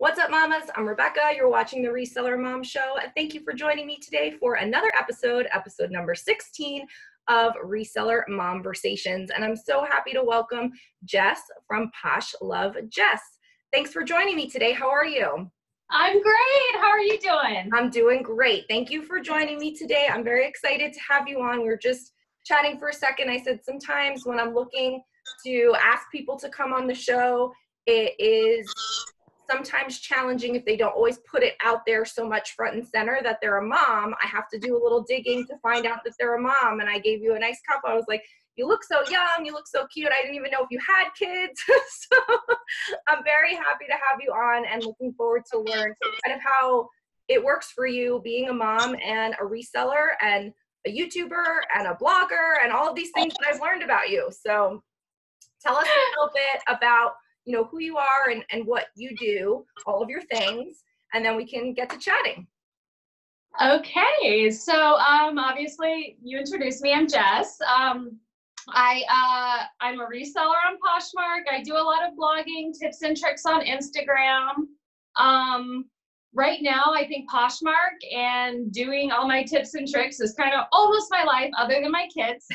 What's up, mamas? I'm Rebecca. You're watching the Reseller Mom Show. And thank you for joining me today for another episode number 16 of Reseller Momversations. And I'm so happy to welcome Jess from Posh Love Jess. Thanks for joining me today. How are you? I'm great. How are you doing? I'm doing great. Thank you for joining me today. I'm very excited to have you on. We were just chatting for a second. I said sometimes when I'm looking to ask people to come on the show, it is sometimes challenging if they don't always put it out there so much front and center that they're a mom. I have to do a little digging to find out that they're a mom. And I gave you a nice cup. I was like, you look so young, you look so cute. I didn't even know if you had kids. So I'm very happy to have you on and looking forward to learn kind of how it works for you being a mom and a reseller and a YouTuber and a blogger and all of these things that I've learned about you. So tell us a little bit about who you are and what you do, all of your things, and then we can get to chatting. Okay, so obviously you introduced me. I'm Jess. I'm a reseller on Poshmark. I do a lot of blogging, tips and tricks on Instagram. Right now, I think Poshmark and doing all my tips and tricks is kind of almost my life, other than my kids.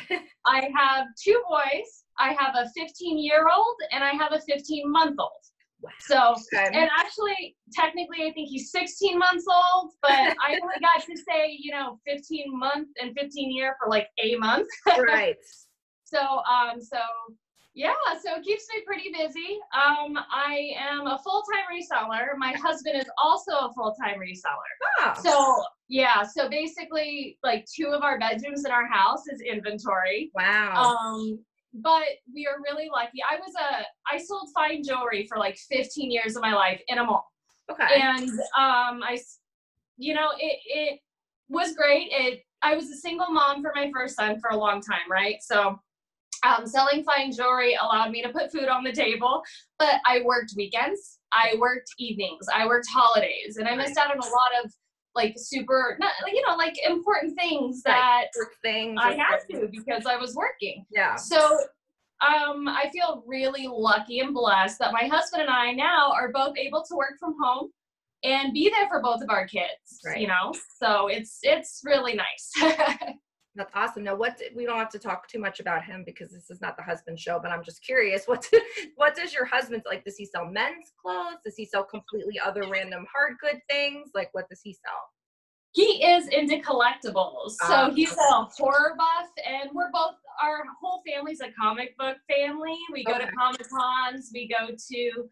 I have two boys. I have a 15-year-old and I have a 15-month-old. Wow. So, and actually, technically, I think he's 16 months old, but I only got to say, 15 month and 15 year for like a month. Right. So it keeps me pretty busy. I am a full-time reseller. My husband is also a full-time reseller. Oh. So basically like 2 of our bedrooms in our house is inventory. Wow. But we are really lucky. I sold fine jewelry for like 15 years of my life in a mall. Okay. And it was great. I was a single mom for my first son for a long time, right? So selling fine jewelry allowed me to put food on the table, but I worked weekends, I worked evenings, I worked holidays, and I missed out on a lot of important things that I had to because I was working. Yeah. So I feel really lucky and blessed that my husband and I now are both able to work from home and be there for both of our kids, so it's really nice. That's awesome. Now, we don't have to talk too much about him because this is not the husband show, but I'm just curious, what does your husband like? Does he sell men's clothes? Does he sell completely other random hard good things? Like, what does he sell? He is into collectibles. So he's a horror buff, and our whole family's a comic book family. We go to Comic-Cons, we go to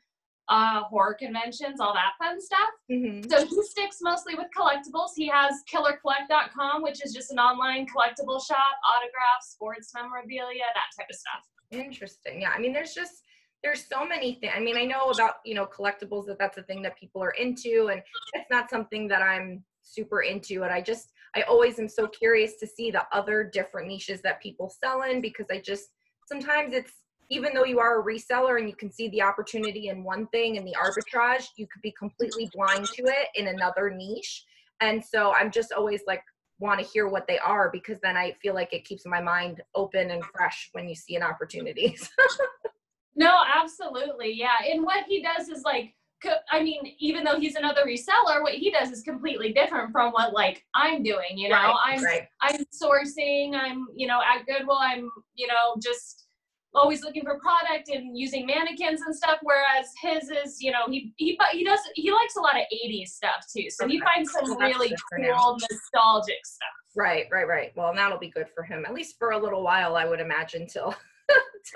horror conventions, all that fun stuff. Mm-hmm. So he sticks mostly with collectibles. He has killercollect.com, which is just an online collectible shop, autographs, sports memorabilia, that type of stuff. Interesting. Yeah. I mean, there's so many things. I mean, I know about, collectibles, that's a thing that people are into, and it's not something that I'm super into. And I always am so curious to see the other different niches that people sell in, because sometimes it's, even though you are a reseller and you can see the opportunity in one thing and the arbitrage, you could be completely blind to it in another niche. And so I'm just always want to hear what they are, because then I feel like it keeps my mind open and fresh when you see an opportunity. No, absolutely. Yeah. And what he does is even though he's another reseller, what he does is completely different from what I'm doing, Right. I'm sourcing, I'm, at Goodwill, I'm, just always looking for product and using mannequins and stuff, whereas his is, he likes a lot of 80s stuff too. So he finds some really cool nostalgic stuff. Right. Well, and that'll be good for him, at least for a little while, I would imagine, till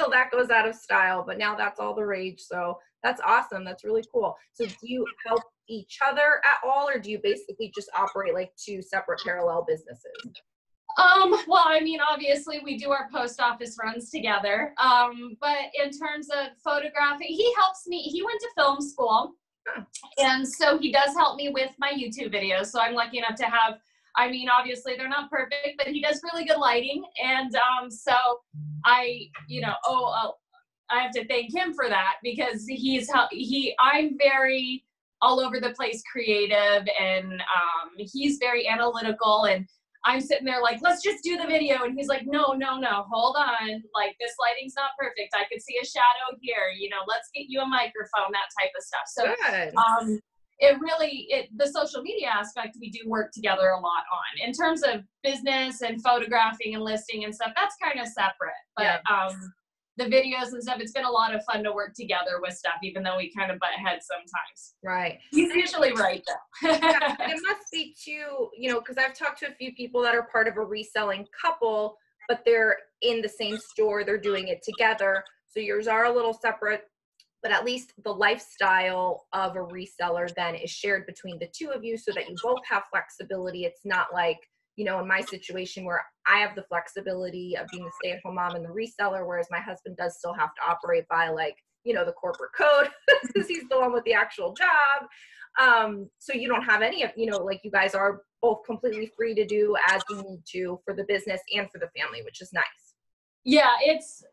that goes out of style. But now that's all the rage. So that's awesome. That's really cool. So do you help each other at all, or do you basically just operate like 2 separate parallel businesses? Well, I mean, obviously we do our post office runs together. But in terms of photography, he helps me. He went to film school. And so he does help me with my YouTube videos. So I'm lucky enough to have, obviously they're not perfect, but he does really good lighting. And, so I have to thank him for that, because I'm very all over the place creative, and, he's very analytical, and I'm sitting there like, let's just do the video. And he's like, no, hold on. Like, this lighting's not perfect. I could see a shadow here, you know, let's get you a microphone, that type of stuff. So, Good. the social media aspect, we do work together a lot on. In terms of business and photographing and listing and stuff, that's kind of separate. But the videos and stuff, it's been a lot of fun to work together with stuff, even though we kind of butt heads sometimes. Right. He's usually right, though. Yeah, it must be too, you know, because I've talked to a few people that are part of a reselling couple, but they're in the same store, they're doing it together. So yours are a little separate, but at least the lifestyle of a reseller then is shared between the two of you so that you both have flexibility. It's not like, you know, in my situation where I have the flexibility of being the stay-at-home mom and the reseller, whereas my husband does still have to operate by, like, you know, the corporate code because he's the one with the actual job. So you don't have any of, you know, like, you guys are both completely free to do as you need to for the business and for the family, which is nice. Yeah,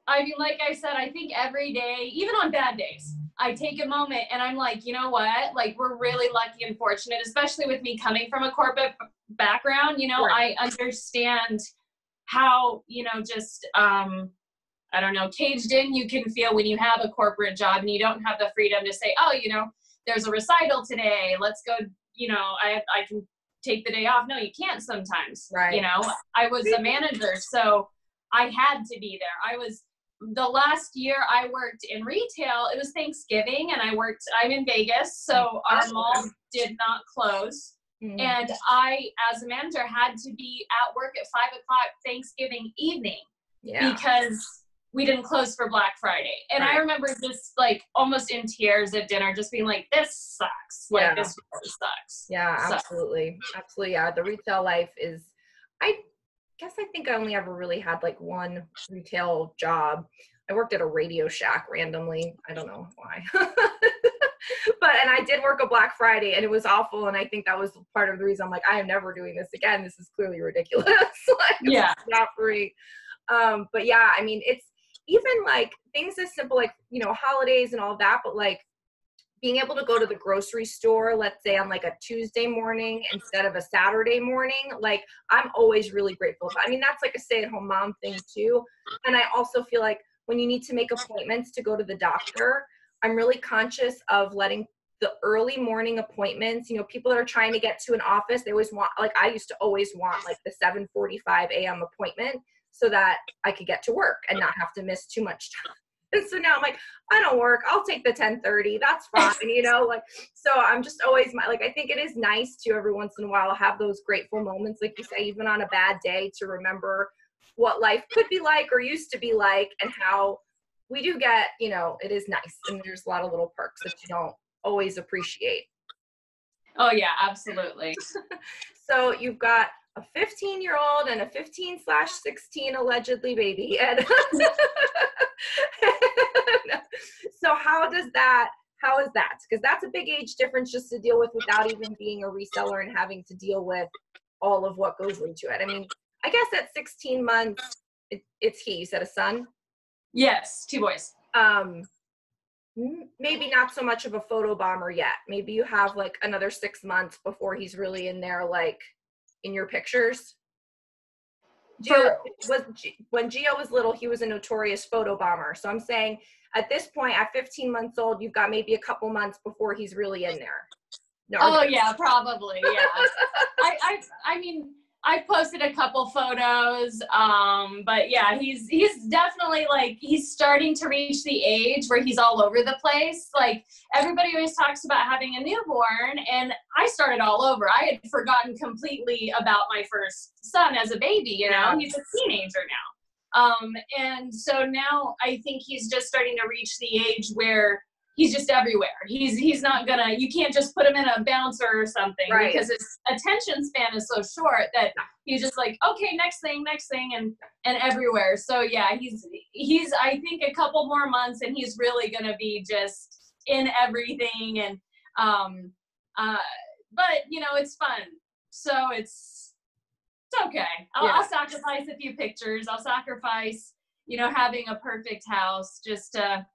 I mean, like I said, I think every day, even on bad days, I take a moment and I'm like, you know what? Like, we're really lucky and fortunate, especially with me coming from a corporate background. You know, Right. I understand how, you know, just, I don't know, caged in you can feel when you have a corporate job and you don't have the freedom to say, oh, you know, there's a recital today. Let's go, you know, I can take the day off. No, you can't sometimes. Right. You know, I was a manager, so I had to be there. The last year I worked in retail, it was Thanksgiving, and I'm in Vegas, so our mall did not close. Mm-hmm. And I, as a manager, had to be at work at 5 o'clock Thanksgiving evening because we didn't close for Black Friday. And I remember just like almost in tears at dinner, just being like, this sucks. Like, this really sucks. Yeah, absolutely. Absolutely. Yeah. The retail life is, I guess I think I only ever really had like one retail job. I worked at a Radio Shack randomly. I don't know why. And I did work a Black Friday and it was awful. And I think that was part of the reason I'm like, I am never doing this again. This is clearly ridiculous. Like, it's not free. But yeah, I mean, it's even like things as simple, like, you know, holidays and all that, but like being able to go to the grocery store, let's say on like a Tuesday morning instead of a Saturday morning, like, I'm always really grateful. I mean, that's like a stay-at-home mom thing too. And I also feel like when you need to make appointments to go to the doctor, I'm really conscious of letting the early morning appointments, you know, people that are trying to get to an office, they always want, like, I used to always want like the 7:45 a.m. appointment so that I could get to work and not have to miss too much time. And so now I'm like, I don't work. I'll take the 10:30. That's fine. You know, like, so I'm just always like, I think it is nice to every once in a while have those grateful moments, like you say, even on a bad day, to remember what life could be like or used to be like, and how we do get, you know, it is nice. And there's a lot of little perks that you don't always appreciate. Oh yeah, absolutely. So you've got a 15-year-old and a 15/16 allegedly baby. And so how is that? Because that's a big age difference just to deal with without even being a reseller and having to deal with all of what goes into it. I mean, I guess at 16 months, it's you said a son? Yes, 2 boys. Maybe not so much of a photo bomber yet. Maybe you have like another 6 months before he's really in there, like in your pictures. When Gio was little, he was a notorious photo bomber. So I'm saying at this point, at 15 months old, you've got maybe a couple months before he's really in there. No, oh yeah, probably. Yeah. I mean, I posted a couple photos, but yeah, he's definitely like, he's starting to reach the age where he's all over the place. Like, everybody always talks about having a newborn, and I started all over. I had forgotten completely about my first son as a baby, you know, he's a teenager now. And so now I think he's just starting to reach the age where he's just everywhere. He's not gonna, you can't just put him in a bouncer or something, because his attention span is so short that he's just like, okay, next thing, and everywhere. So yeah, he's I think a couple more months and he's really gonna be just in everything. And but you know, it's fun. So it's okay. I'll sacrifice a few pictures. I'll sacrifice, you know, having a perfect house just to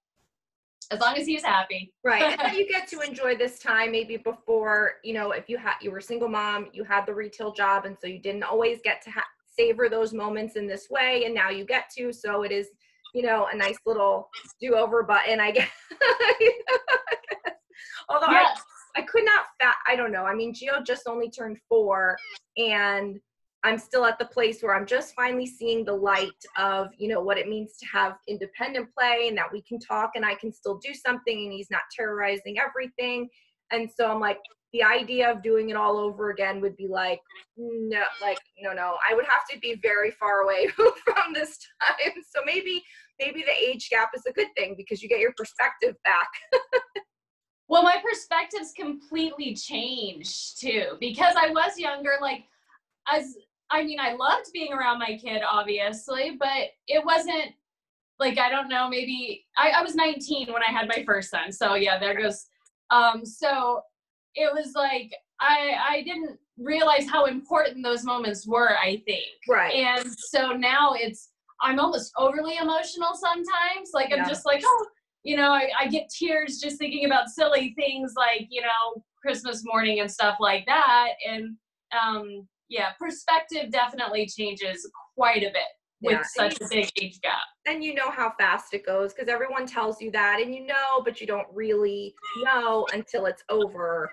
as long as he's happy. Right. And then you get to enjoy this time maybe before, you know, if you were a single mom, you had the retail job, and so you didn't always get to savor those moments in this way, and now you get to. So it is, you know, a nice little do-over button, I guess. Although I could not I don't know. I mean, Gio just only turned 4, and I'm still at the place where I'm just finally seeing the light of, you know, what it means to have independent play, and that we can talk and I can still do something and he's not terrorizing everything. And so I'm like, the idea of doing it all over again would be like, no, I would have to be very far away from this time. So maybe the age gap is a good thing because you get your perspective back. Well, my perspective's completely changed too, because I was younger, like I loved being around my kid, obviously, but it wasn't like, I don't know, maybe I was 19 when I had my first son. So yeah, there goes. So it was like, I didn't realize how important those moments were, I think. Right. And so now I'm almost overly emotional sometimes. Like, I'm just like, oh, you know, I get tears just thinking about silly things like, you know, Christmas morning and stuff like that. And, yeah, perspective definitely changes quite a bit with such a big age gap. And you know how fast it goes because everyone tells you that, and you know, but you don't really know until it's over,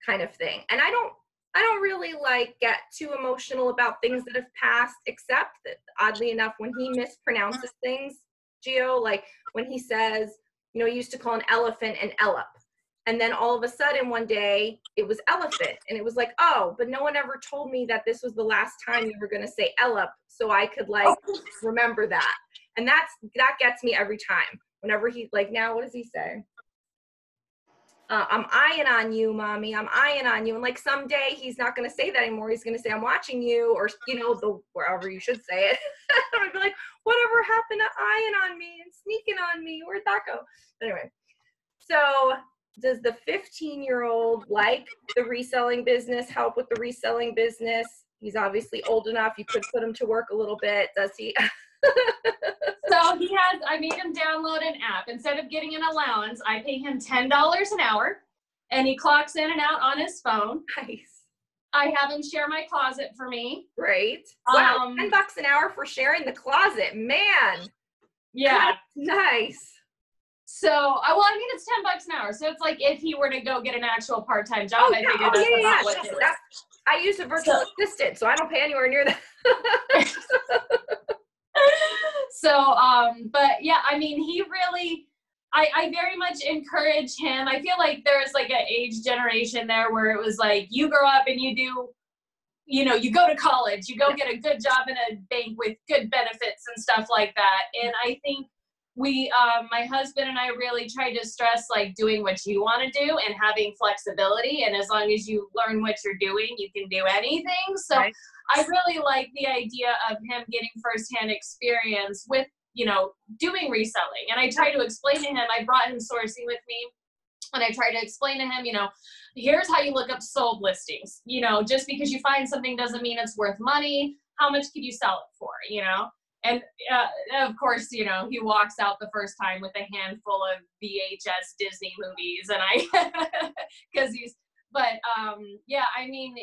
kind of thing. And I don't really like get too emotional about things that have passed, except that oddly enough, when he mispronounces things, Gio, like when he says, you know, he used to call an elephant an ellip. And then all of a sudden one day it was elephant, and it was like, oh, but no one ever told me that this was the last time you were going to say ellip, so I could like remember that. And that gets me every time. Whenever he, like, now, what does he say? I'm eyeing on you, mommy. I'm eyeing on you. And like someday he's not going to say that anymore. He's going to say, I'm watching you, or, you know, wherever you should say it. I'd be like, whatever happened to eyeing on me and sneaking on me? Where'd that go? Anyway, so does the 15-year-old like the reselling business, help with the reselling business? He's obviously old enough. You could put him to work a little bit. Does he? So I made him download an app. Instead of getting an allowance, I pay him $10 an hour, and he clocks in and out on his phone. Nice. I have him share my closet for me. Great. Wow, $10 an hour for sharing the closet, man. Yeah. That's nice. So, well, I mean, it's $10 an hour. So it's like if he were to go get an actual part-time job, I figured that's about what it was. I use a virtual assistant, so I don't pay anywhere near that. So, but yeah, I mean, he really, I very much encourage him. I feel like there's like an age generation there where it was like, you grow up and you do, you know, you go to college, you go get a good job in a bank with good benefits and stuff like that. And I think my husband and I really try to stress like doing what you want to do and having flexibility. And as long as you learn what you're doing, you can do anything. So right. I really like the idea of him getting firsthand experience with, you know, doing reselling. And I try to explain to him, I brought him sourcing with me. And I try to explain to him, you know, here's how you look up sold listings. You know, just because you find something doesn't mean it's worth money. How much could you sell it for, you know? And of course, you know, he walks out the first time with a handful of VHS Disney movies, and yeah, I mean,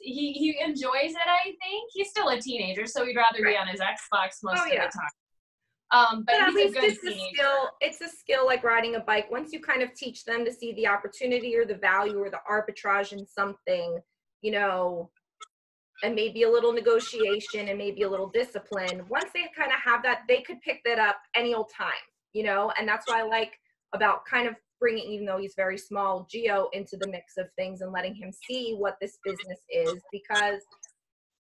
he enjoys it, I think. He's still a teenager, so he'd rather be on his Xbox most of the time. But at least it's a skill. It's a skill like riding a bike. Once you kind of teach them to see the opportunity or the value or the arbitrage in something, you know, and maybe a little negotiation and maybe a little discipline, once they kind of have that, they could pick that up any old time, you know? And that's what I like about kind of bringing, even though he's very small, Gio into the mix of things and letting him see what this business is, because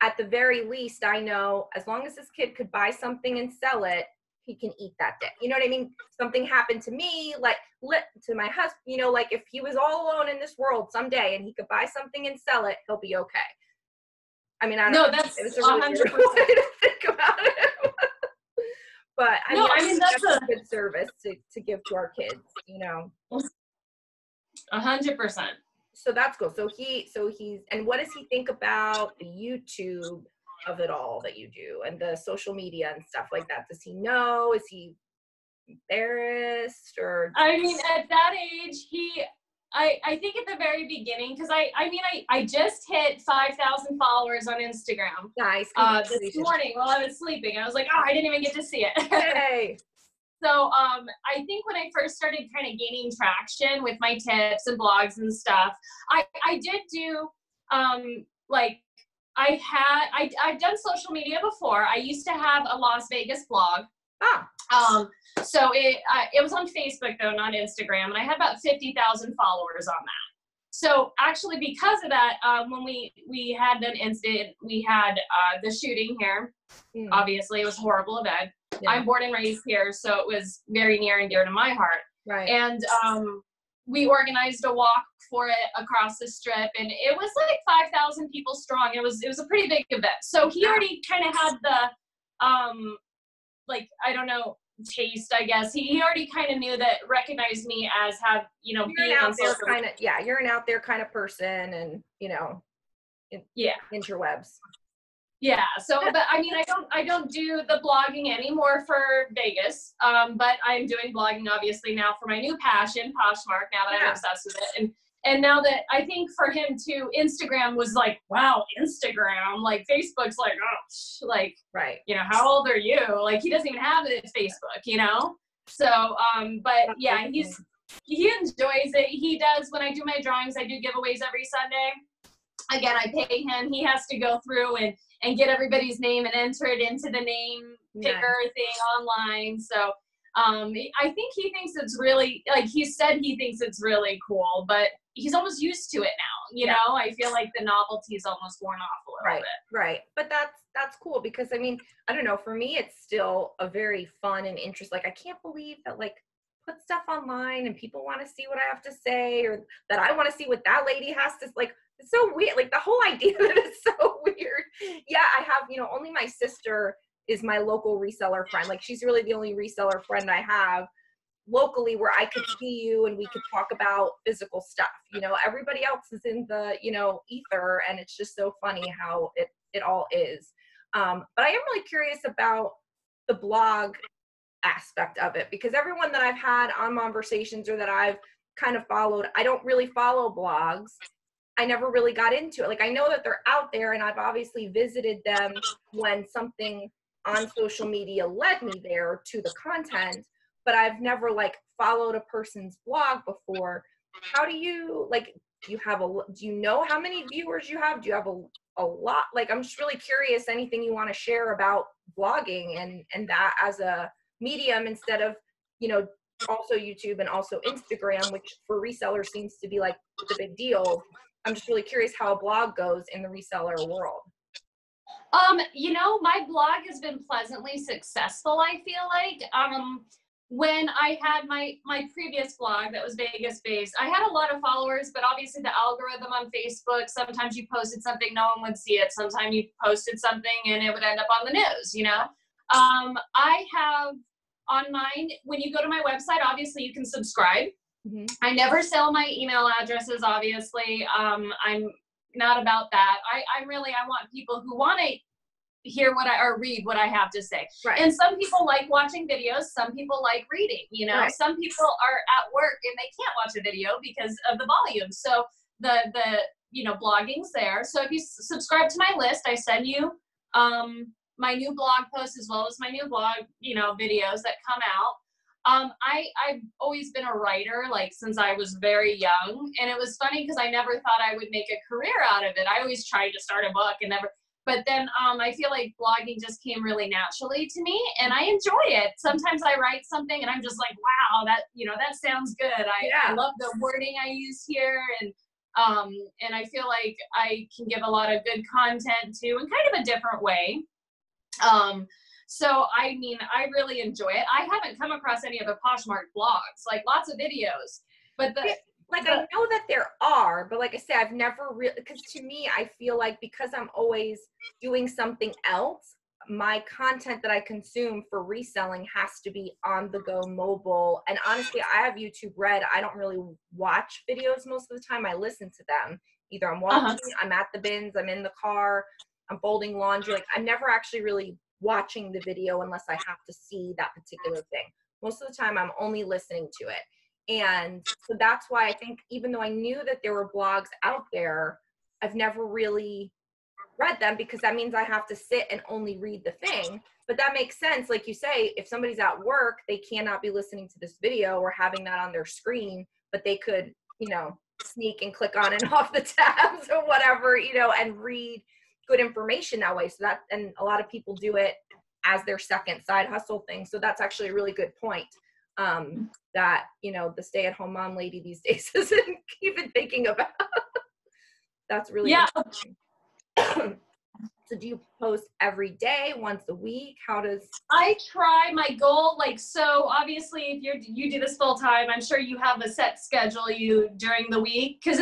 at the very least, I know as long as this kid could buy something and sell it, he can eat that day. You know what I mean? Something happened to me, like to my husband, you know, like if he was all alone in this world someday and he could buy something and sell it, he'll be okay. I mean, I don't know. That's it's a really 100% way to think about it. But I mean, that's a good service to give to our kids, you know. 100%. So that's cool. So he's, and what does he think about the YouTube of it all that you do and the social media and stuff like that? Does he know? Is he embarrassed or? I mean, at that age, I think at the very beginning, because I just hit 5,000 followers on Instagram. Nice. This morning while I was sleeping. I was like, oh, I didn't even get to see it. Yay. So I think when I first started kind of gaining traction with my tips and blogs and stuff, I did do like I've done social media before. I used to have a Las Vegas blog. So it was on Facebook though, not Instagram, and I had about 50,000 followers on that. So actually, because of that, when we had an incident, we had the shooting here. Obviously, it was a horrible event. Yeah. I'm born and raised here, so it was very near and dear to my heart. Right. And we organized a walk for it across the strip, and it was like 5,000 people strong. It was a pretty big event. So he already kind of had the like, I don't know, taste, I guess. He already kind of knew that, recognized me as you're being an out there social kind of, you're an out there kind of person, and interwebs. Yeah. So, but I mean, I don't do the blogging anymore for Vegas. But I'm doing blogging obviously now for my new passion, Poshmark, now that I'm obsessed with it. And now that I think for him too, Instagram was like, wow, Instagram, like Facebook's like, oh, like, right. How old are you? Like, he doesn't even have it at Facebook, So, but yeah, he enjoys it. He does, when I do my drawings, I do giveaways every Sunday. Again, I pay him. He has to go through and get everybody's name and enter it into the name picker thing online. So, I think he thinks it's really, like he said, he thinks it's really cool, but he's almost used to it now. I feel like the novelty's almost worn off a little bit. Right. But that's cool because I mean, I don't know, for me, it's still a very fun and interest. Like, I can't believe that put stuff online and people want to see what I have to say, or that I want to see what that lady has to, like, it's so weird. Like, the whole idea of it is so weird. Yeah. I have, only my sister is my local reseller friend. Like, she's really the only reseller friend I have locally where I could see you and we could talk about physical stuff. Everybody else is in the, ether, and it's just so funny how it all is. But I am really curious about the blog aspect of it, because everyone that I've had on Momversations or that I've kind of followed, I don't really follow blogs. I never really got into it. Like, I know that they're out there, and I've obviously visited them when something on social media led me there to the content, but I've never followed a person's blog before. How do you do you know how many viewers you have? Do you have a lot? Like, I'm just really curious, anything you want to share about blogging and that as a medium instead of, also YouTube and also Instagram, which for resellers seems to be like the big deal. I'm just really curious how a blog goes in the reseller world. My blog has been pleasantly successful, I feel like. When I had my previous blog that was Vegas based, I had a lot of followers, but obviously the algorithm on Facebook, sometimes you posted something, no one would see it. Sometimes you posted something and it would end up on the news, I have on mine, when you go to my website, obviously you can subscribe. Mm-hmm. I never sell my email addresses, obviously. I'm not about that. I want people who want to hear or read what I have to say. Right. And some people like watching videos. Some people like reading, right. Some people are at work and they can't watch a video because of the volume. So the blogging's there. So if you subscribe to my list, I send you my new blog posts as well as my new blog, videos that come out. I've always been a writer, since I was very young. And it was funny because I never thought I would make a career out of it. I always tried to start a book and never. But then I feel like blogging just came really naturally to me, and I enjoy it. Sometimes I write something and I'm just like, wow, that sounds good. I love the wording I use here, and I feel like I can give a lot of good content too, in kind of a different way. So I mean, I really enjoy it. I haven't come across any other Poshmark blogs, lots of videos, but I know that there are, but like I said, I've never really, because to me, I feel like because I'm always doing something else, my content that I consume for reselling has to be on the go mobile. And honestly, I have YouTube Red. I don't really watch videos most of the time. I listen to them. Either I'm walking, I'm at the bins, I'm in the car, I'm folding laundry. I'm never actually really watching the video unless I have to see that particular thing. most of the time I'm only listening to it. And so that's why I think even though I knew that there were blogs out there, I've never really read them, because that means I have to sit and only read the thing. But that makes sense. Like you say, if somebody's at work, they cannot be listening to this video or having that on their screen, but they could, sneak and click on and off the tabs or whatever, and read good information that way. So that, and a lot of people do it as their second side hustle thing. So that's actually a really good point. That, the stay-at-home mom lady these days isn't even thinking about. That's really interesting. So do you post every day, once a week? How does I try? My goal, so obviously if you do this full time, I'm sure you have a set schedule during the week, because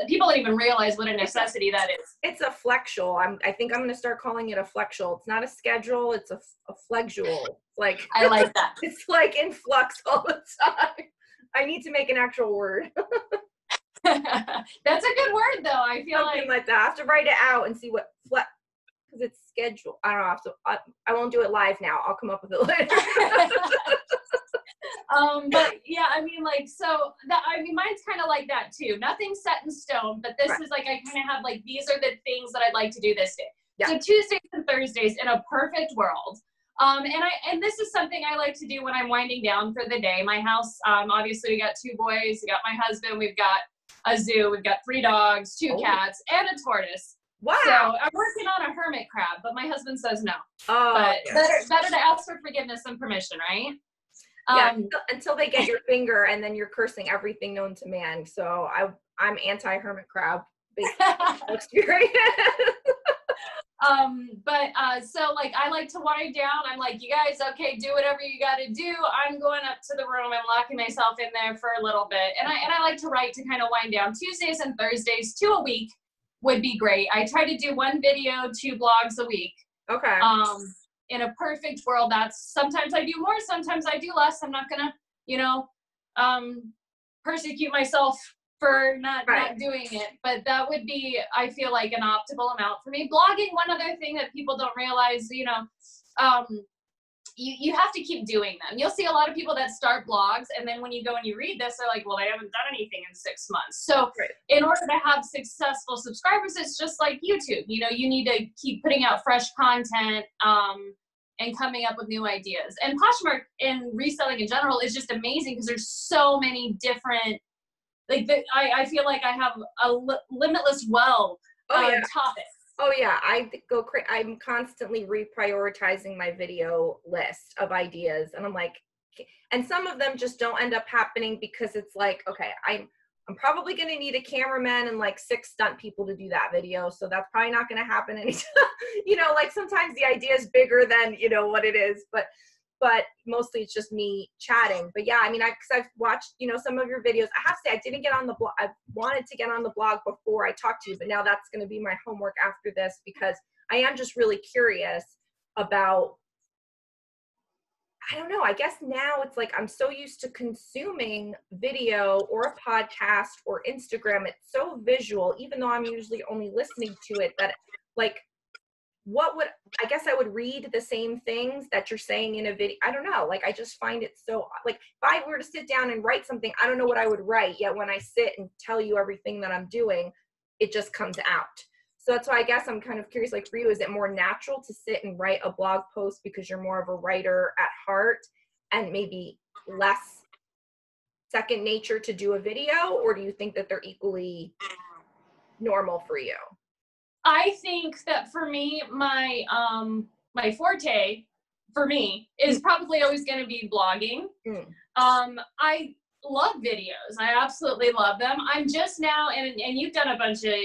people don't even realize what a necessity that is. It's a flexual. I think I'm going to start calling it a flexual. It's not a schedule, it's a flexual. Like, I like that. It's like in flux all the time. I need to make an actual word. That's a good word, though. I feel something like that. I have to write it out and see what flex, because it's scheduled. I don't know. So I won't do it live now. I'll come up with it later. But yeah, mine's kind of like that too. Nothing's set in stone, but this is I kind of have these are the things that I'd like to do this day. Yeah. So Tuesdays and Thursdays in a perfect world. And this is something I like to do when I'm winding down for the day. My house, obviously we got 2 boys, we got my husband, we've got a zoo, we've got 3 dogs, 2 cats, and a tortoise. Wow. So I'm working on a hermit crab, but my husband says no. Oh, but yes. better to ask for forgiveness than permission, right? Yeah, until they get your finger, and then you're cursing everything known to man. So I'm anti-hermit crab based on experience. So I like to wind down. I'm like, you guys, okay, do whatever you got to do. I'm going up to the room. I'm locking myself in there for a little bit. And I like to write to kind of wind down. Tuesdays and Thursdays, 2 a week would be great. I try to do 1 video, 2 blogs a week. Okay. In a perfect world, that's sometimes I do more, sometimes I do less. I'm not gonna, persecute myself for not doing it, but that would be, I feel like, an optimal amount for me. Blogging, one other thing that people don't realize, you have to keep doing them. You'll see a lot of people that start blogs, and then when you go and you read this, they're like, well, I haven't done anything in 6 months. So in order to have successful subscribers, it's just like YouTube. You need to keep putting out fresh content and coming up with new ideas. And Poshmark and reselling in general is just amazing, because there's so many different, I feel like I have a limitless well of topics. Oh yeah, I'm constantly reprioritizing my video list of ideas, and I'm like, and some of them just don't end up happening because it's like, okay, I'm probably going to need a cameraman and 6 stunt people to do that video, so that's probably not going to happen anytime. Sometimes the idea is bigger than what it is, but mostly it's just me chatting. But yeah, because I've watched, some of your videos. I have to say, I didn't get on the blog. I wanted to get on the blog before I talked to you, but now that's going to be my homework after this, because I am just really curious about, I don't know, I guess now it's I'm so used to consuming video or a podcast or Instagram. It's so visual, even though I'm usually only listening to it, that I guess I would read the same things that you're saying in a video. I don't know. I just find it so, if I were to sit down and write something, I don't know what I would write. Yet when I sit and tell you everything that I'm doing, it just comes out. So that's why I guess I'm kind of curious, for you, is it more natural to sit and write a blog post because you're more of a writer at heart, and maybe less second nature to do a video? Or do you think that they're equally normal for you? I think that for me, my forte for me is probably always going to be blogging. I love videos. I absolutely love them. I'm just now, and you've done a bunch of,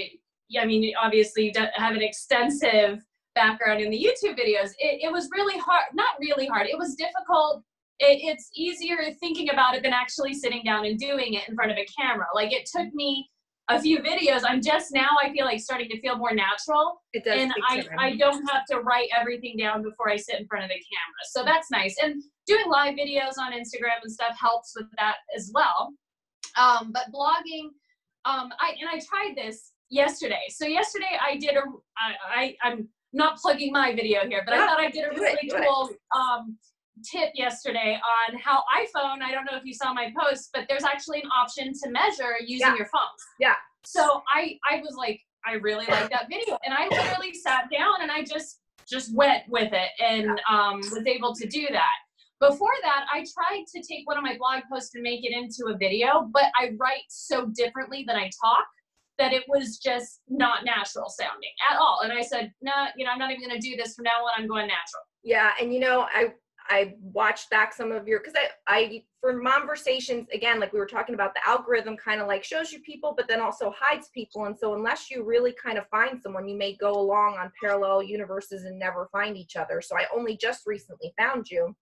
obviously you have an extensive background in the YouTube videos. It was really hard, not really hard. It was difficult. It's easier thinking about it than actually sitting down and doing it in front of a camera. It took me a few videos. I'm just now, I feel starting to feel more natural. It does. And I don't have to write everything down before I sit in front of the camera. So that's nice. And doing live videos on Instagram and stuff helps with that as well. But blogging, I tried this yesterday. So yesterday I did I'm not plugging my video here, but I thought I did a really cool tip yesterday on how iPhone, I don't know if you saw my post, but there's actually an option to measure using your phone. Yeah. So I was like, I really like that video. And I literally sat down and I just went with it and was able to do that. Before that, I tried to take one of my blog posts and make it into a video, but I write so differently than I talk that it was just not natural sounding at all. And I said, no, I'm not even going to do this from now on. I'm going natural. Yeah. And I watched back some of your, because I for Momversations, again, like we were talking about, the algorithm kind of like shows you people, but then also hides people. And so unless you really kind of find someone, you may go along on parallel universes and never find each other. So I only just recently found you.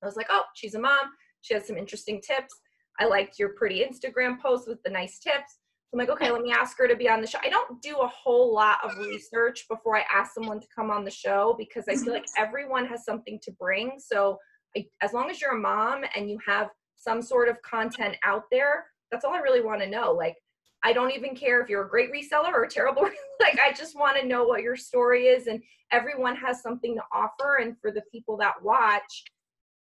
I was like, oh, she's a mom. She has some interesting tips. I liked your pretty Instagram post with the nice tips. I'm like, okay, let me ask her to be on the show. I don't do a whole lot of research before I ask someone to come on the show because I feel like everyone has something to bring. So as long as you're a mom and you have some sort of content out there, that's all I really want to know. Like, I don't even care if you're a great reseller or a terrible, like, I just want to know what your story is, and everyone has something to offer. And for the people that watch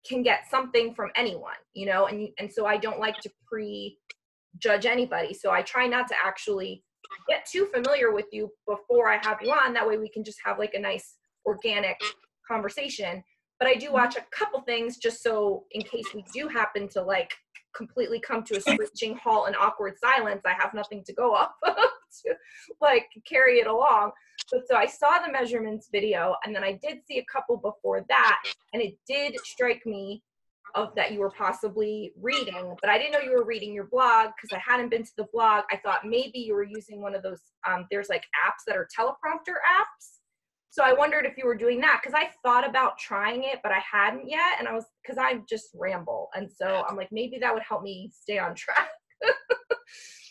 can get something from anyone, and so I don't like to prejudge anybody. So I try not to actually get too familiar with you before I have you on. That way we can just have like a nice organic conversation. But I do watch a couple things just so in case we do happen to like completely come to a screeching halt and awkward silence, I have nothing to go off of to like carry it along. But so I saw the measurements video, and then I did see a couple before that, and it did strike me of that you were possibly reading, but I didn't know you were reading your blog because I hadn't been to the blog. I thought maybe you were using one of those, there's like apps that are teleprompter apps. So I wondered if you were doing that because I thought about trying it, but I hadn't yet. And because I just ramble. And so I'm like, maybe that would help me stay on track.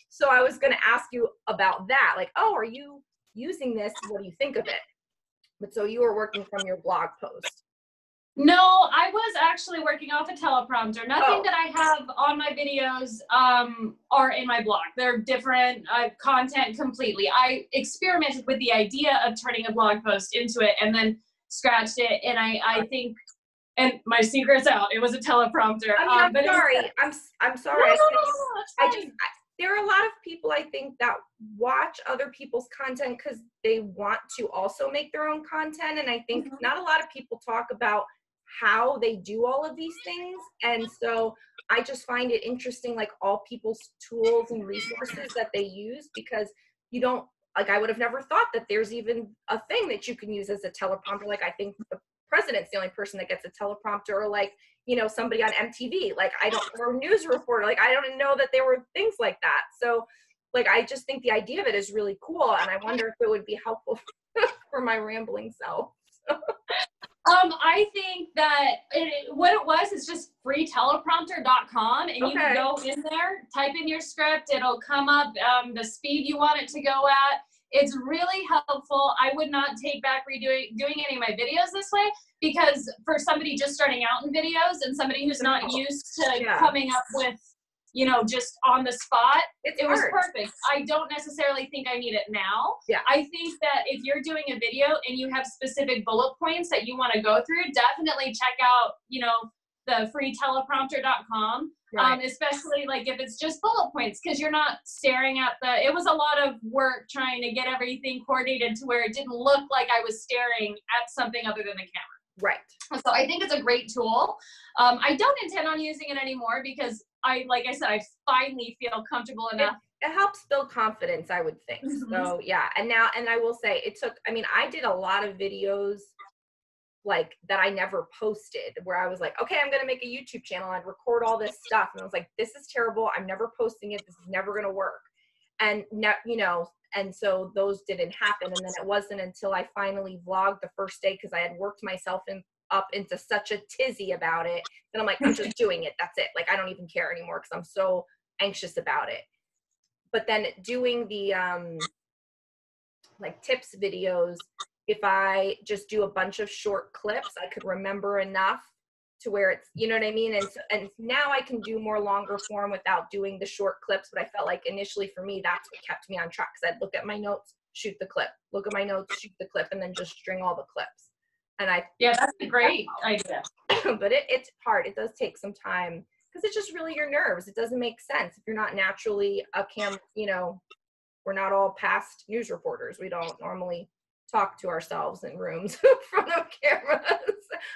So I was going to ask you about that. Like, oh, are you using this? What do you think of it? But so you were working from your blog post. No, I was actually working off a teleprompter. Nothing that I have on my videos are in my blog. They're different content completely. I experimented with the idea of turning a blog post into it and then scratched it. And I think, and my secret's out. It was a teleprompter. I mean, I'm sorry. I'm sorry. No, there are a lot of people, I think, that watch other people's content because they want to also make their own content. And I think not a lot of people talk about how they do all of these things. And so I just find it interesting, like all people's tools and resources that they use, because you don't, like, I would have never thought that there's even a thing that you can use as a teleprompter. Like, I think the president's the only person that gets a teleprompter, or like, somebody on MTV, like or news reporter. Like, I don't know that there were things like that. So like, I just think the idea of it is really cool. And I wonder if it would be helpful for my rambling self. I think that what it was is just freeteleprompter.com, and you can go in there, type in your script, it'll come up the speed you want it to go at. It's really helpful. I would not take back doing any of my videos this way, because for somebody just starting out in videos and somebody who's not used to coming up with, just on the spot, it was perfect. I don't necessarily think I need it now. Yeah. I think that if you're doing a video and you have specific bullet points that you want to go through, definitely check out, the freeteleprompter.com. Right. Especially like if it's just bullet points, because you're not staring at it was a lot of work trying to get everything coordinated to where it didn't look like I was staring at something other than the camera. Right. So I think it's a great tool. I don't intend on using it anymore because like I said, I finally feel comfortable enough. It helps build confidence, I would think. So yeah. And I will say I did a lot of videos like that I never posted, where I was like, okay, I'm going to make a YouTube channel and record all this stuff. And I was like, this is terrible. I'm never posting it. This is never going to work. And and so those didn't happen. And then it wasn't until I finally vlogged the first day, because I had worked myself up into such a tizzy about it, that I'm like, I'm just doing it. That's it. Like, I don't even care anymore because I'm so anxious about it. But then doing the like tips videos, if I just do a bunch of short clips, I could remember enough to where it's, you know what I mean? And now I can do more longer form without doing the short clips. But I felt like initially for me, that's what kept me on track. Because I'd look at my notes, shoot the clip, look at my notes, shoot the clip, and then just string all the clips. And yeah, that's a great idea. But it's hard. It does take some time because it's just really your nerves. It doesn't make sense if you're not naturally a we're not all past news reporters. We don't normally talk to ourselves in rooms in front of cameras.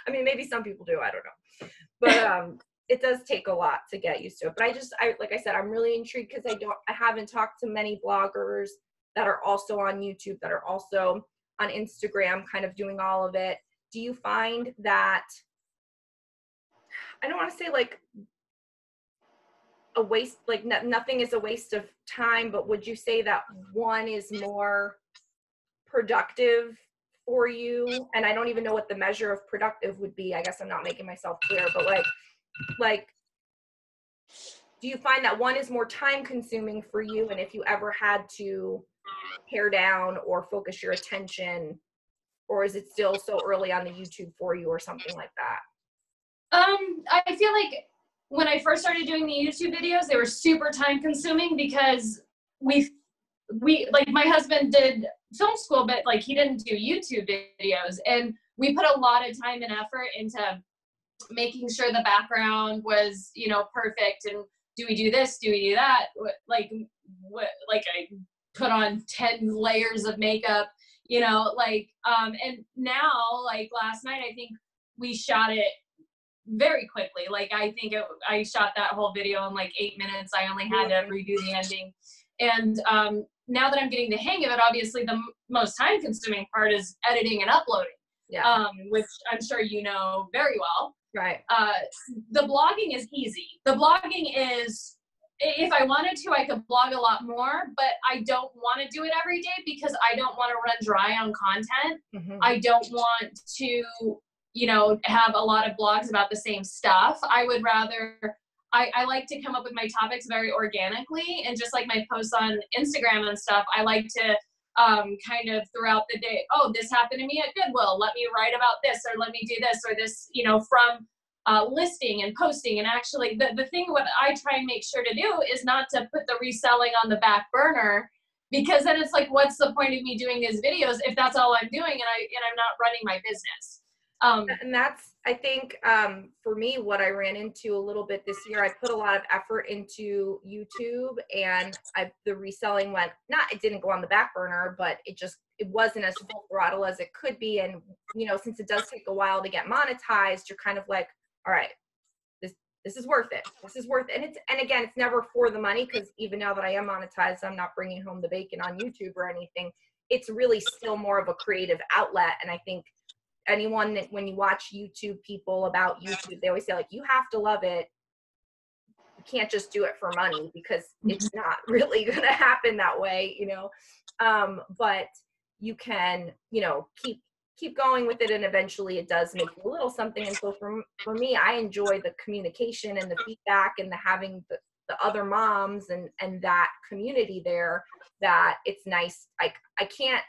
I mean, maybe some people do, I don't know. But it does take a lot to get used to it. But like I said, I'm really intrigued because I haven't talked to many bloggers that are also on YouTube, that are also on Instagram, kind of doing all of it. Do you find that, I don't want to say like a waste, like nothing is a waste of time, but would you say that one is more productive for you? And I don't even know what the measure of productive would be. I guess I'm not making myself clear, but like do you find that one is more time consuming for you? And if you ever had to pare down or focus your attention, or is it still so early on the YouTube for you or something like that? I feel like when I first started doing the YouTube videos, they were super time consuming because we like my husband did film school, but like he didn't do YouTube videos, and we put a lot of time and effort into making sure the background was, you know, perfect. And do we do this? Do we do that? Like I put on 10 layers of makeup, you know, like, and now, like last night, I think we shot it very quickly. Like, I think I shot that whole video in like 8 minutes. I only had to redo the ending. And now that I'm getting the hang of it, obviously the most time consuming part is editing and uploading, which I'm sure you know very well. Right. The blogging is easy. The blogging is, if I wanted to, I could blog a lot more, but I don't want to do it every day because I don't want to run dry on content. Mm-hmm. I don't want to, you know, have a lot of blogs about the same stuff. I would rather, I like to come up with my topics very organically, and just like my posts on Instagram and stuff, I like to kind of throughout the day, oh, this happened to me at Goodwill, let me write about this, or let me do this, or this, you know, from listing and posting. And actually the thing what I try and make sure to do is not to put the reselling on the back burner, because then it's like, what's the point of me doing these videos if that's all I'm doing and I'm not running my business? And that's, I think, for me, what I ran into a little bit this year, I put a lot of effort into YouTube, and the reselling it didn't go on the back burner, but it wasn't as full throttle as it could be. And, you know, since it does take a while to get monetized, you're kind of like, all right, this is worth it. This is worth it. And again, it's never for the money, because even now that I am monetized, I'm not bringing home the bacon on YouTube or anything. It's really still more of a creative outlet. And I think when you watch YouTube people about YouTube, they always say, like, you have to love it. You can't just do it for money, because it's not really going to happen that way, you know. But you can, you know, keep going with it, and eventually it does make you a little something. And so for me, I enjoy the communication and the feedback and the having the other moms and that community there, that it's nice. I can't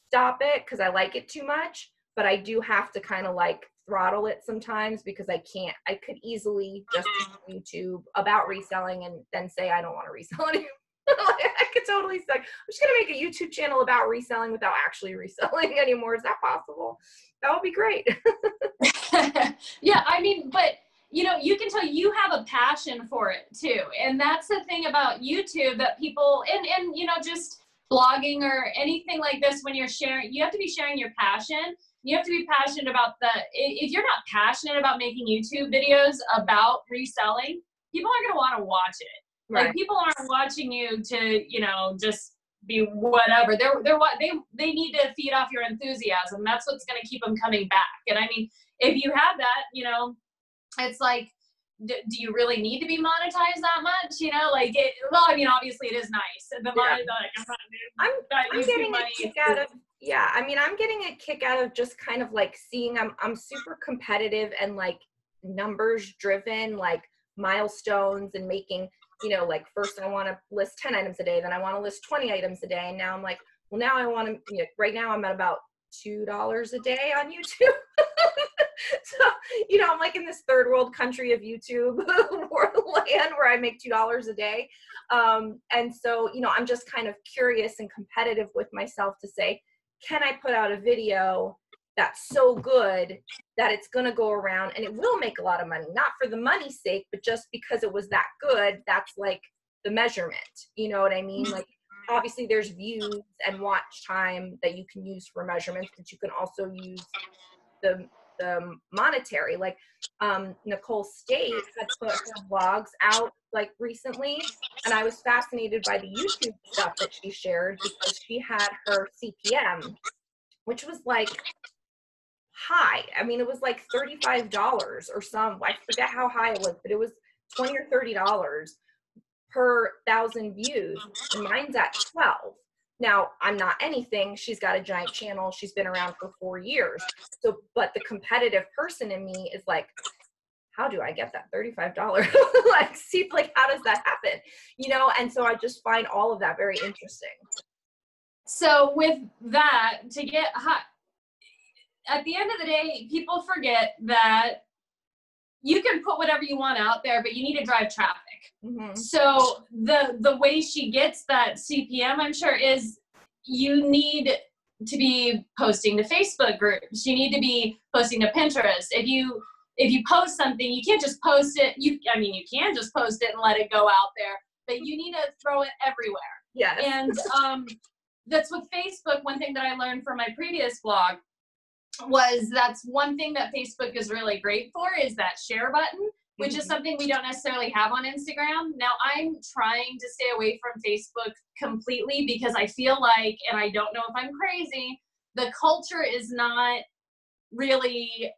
stop it because I like it too much, but I do have to kind of like throttle it sometimes, because I could easily just do YouTube about reselling and then say I don't want to resell anymore. I could totally say, I'm just going to make a YouTube channel about reselling without actually reselling anymore. Is that possible? That would be great. Yeah, I mean, but you know, you can tell you have a passion for it too. And that's the thing about YouTube that people, and you know, just blogging or anything like this, when you're sharing, you have to be sharing your passion. You have to be passionate about if you're not passionate about making YouTube videos about reselling, people aren't going to want to watch it. Right. Like, people aren't watching you to, you know, just be whatever. They need to feed off your enthusiasm. That's what's going to keep them coming back. And I mean, if you have that, you know, it's like, do you really need to be monetized that much? You know, like, well, I mean, obviously it is nice. The money, I'm getting a kick out of, I mean, I'm getting a kick out of just kind of like seeing, I'm super competitive and like numbers driven, like milestones, and making, you know, like, first I want to list 10 items a day, then I want to list 20 items a day. And now I'm like, well, now I want to, you know, right now I'm at about $2 a day on YouTube. So, you know, I'm like in this third world country of YouTube land where I make $2 a day. And so, you know, I'm just kind of curious and competitive with myself to say, can I put out a video that's so good that it's going to go around and it will make a lot of money, not for the money's sake, but just because it was that good. That's like the measurement, you know what I mean? Like, obviously there's views and watch time that you can use for measurements, but you can also use the monetary. Like Nicole State had put her vlogs out like recently, and I was fascinated by the YouTube stuff that she shared because she had her CPM, which was like high. I mean, it was like $35 or some, I forget how high it was, but it was $20 or $30 per 1,000 views, and mine's at 12. Now, I'm not anything. She's got a giant channel. She's been around for 4 years. So, but the competitive person in me is like, how do I get that $35? Like, see, like, how does that happen? You know, and so I just find all of that very interesting. So with that, to get hot, at the end of the day, people forget that you can put whatever you want out there, but you need to drive traffic. Mm-hmm. So the way she gets that CPM, I'm sure, is you need to be posting to Facebook groups. You need to be posting to Pinterest. If you post something, you can't just post it. You can just post it and let it go out there, but you need to throw it everywhere. Yeah. And that's with Facebook. One thing that I learned from my previous blog was that's one thing that Facebook is really great for is that share button, which is something we don't necessarily have on Instagram. Now, I'm trying to stay away from Facebook completely because I feel like, and I don't know if I'm crazy, the culture is not really,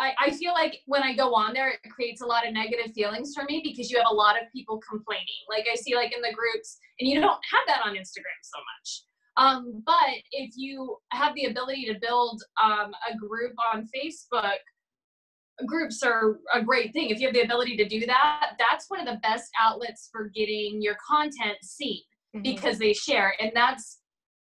I feel like when I go on there, it creates a lot of negative feelings for me because you have a lot of people complaining. Like I see like in the groups, and you don't have that on Instagram so much. But if you have the ability to build a group on Facebook, groups are a great thing. If you have the ability to do that, that's one of the best outlets for getting your content seen because they share. And that's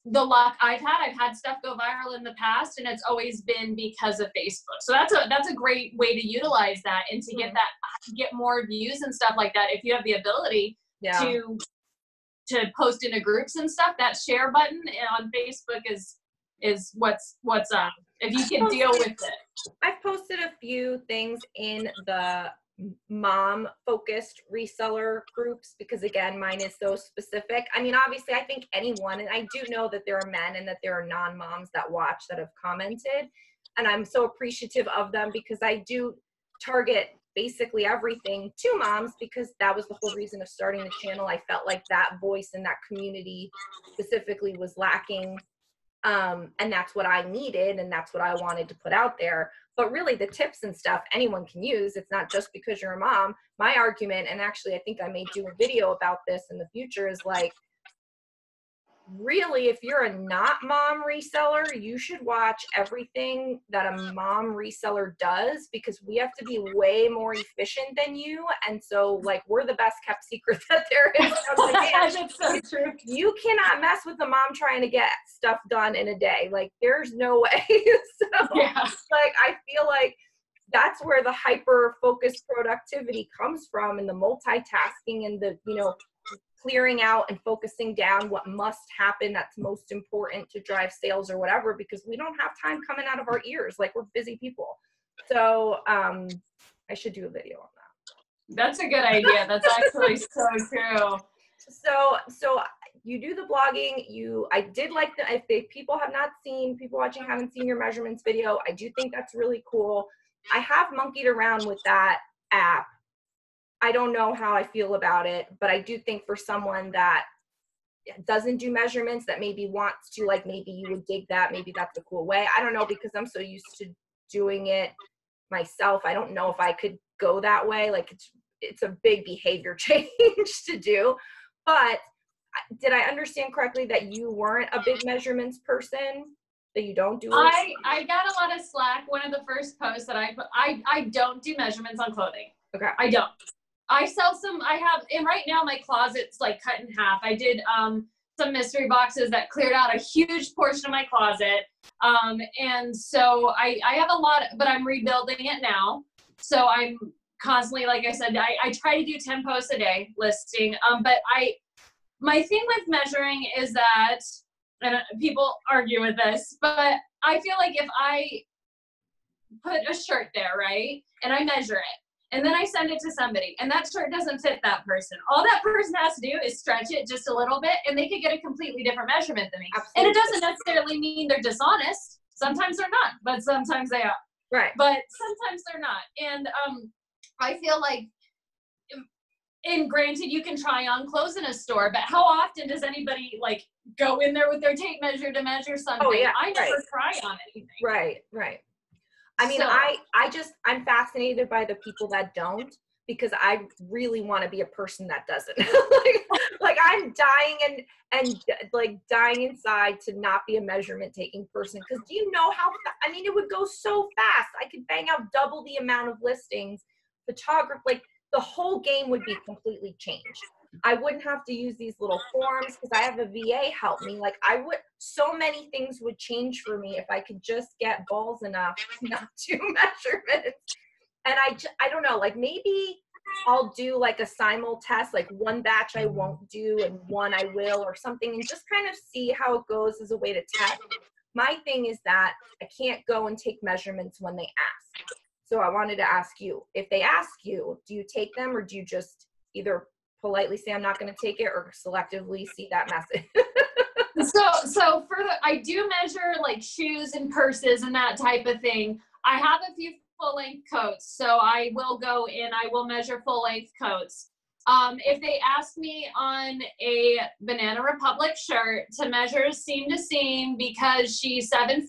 the luck I've had. I've had stuff go viral in the past, and it's always been because of Facebook. So that's a great way to utilize that and to get more views and stuff like that. If you have the ability to post into groups and stuff, that share button on Facebook is what's up. If you can deal with it. I've posted a few things in the mom focused reseller groups because again, mine is so specific. I mean, obviously I think anyone, and I do know that there are men and that there are non-moms that watch that have commented, and I'm so appreciative of them because I do target basically everything to moms because that was the whole reason of starting the channel. I felt like that voice in that community specifically was lacking. And that's what I needed and that's what I wanted to put out there. But really the tips and stuff anyone can use. It's not just because you're a mom. My argument, and actually I think I may do a video about this in the future, is like, really, if you're a not mom reseller, you should watch everything that a mom reseller does because we have to be way more efficient than you. And so like, we're the best kept secret that there is. That's so true. You cannot mess with a mom trying to get stuff done in a day. Like there's no way. So like, I feel like that's where the hyper focused productivity comes from, and the multitasking and the, clearing out and focusing down what must happen that's most important to drive sales or whatever, because we don't have time coming out of our ears. Like, we're busy people. So I should do a video on that. That's a good idea. That's actually so true. So you do the blogging. I did like if people watching haven't seen your measurements video, I do think that's really cool. I have monkeyed around with that app. I don't know how I feel about it, but I do think for someone that doesn't do measurements, that maybe wants to, like, maybe you would dig that. Maybe that's a cool way. I don't know, because I'm so used to doing it myself. I don't know if I could go that way. Like, it's a big behavior change to do. But did I understand correctly that you weren't a big measurements person? That you don't do it? I got a lot of slack. One of the first posts that I don't do measurements on clothing. Okay. I don't. I sell and right now my closet's like cut in half. I did some mystery boxes that cleared out a huge portion of my closet. And so I have a lot, but I'm rebuilding it now. So I'm constantly, like I said, I try to do 10 posts a day listing. But my thing with measuring is that, and people argue with this, but I feel like if I put a shirt there, right, and I measure it, and then I send it to somebody, and that shirt doesn't fit that person, all that person has to do is stretch it just a little bit, and they could get a completely different measurement than me. Absolutely. And it doesn't necessarily mean they're dishonest. Sometimes they're not, but sometimes they are. Right. But sometimes they're not. And I feel like, and granted, you can try on clothes in a store, but how often does anybody like go in there with their tape measure to measure something? Oh, yeah, I never try on anything. Right, right. I mean, I'm fascinated by the people that don't, because I really want to be a person that doesn't. like I'm dying and like dying inside to not be a measurement taking person. Because do you know how, I mean, it would go so fast. I could bang out double the amount of listings. Photography, like the whole game would be completely changed. I wouldn't have to use these little forms because I have a VA help me. Like so many things would change for me if I could just get balls enough to not do measurements. And I don't know, like maybe I'll do like a simul test, like one batch I won't do and one I will or something, and just kind of see how it goes as a way to test. My thing is that I can't go and take measurements when they ask. So I wanted to ask you, if they ask you, do you take them, or do you just either politely say I'm not going to take it, or selectively see that message? So I do measure like shoes and purses and that type of thing. I have a few full-length coats, so I will go in, I will measure full-length coats. If they ask me on a Banana Republic shirt to measure seam to seam because she's 7'3"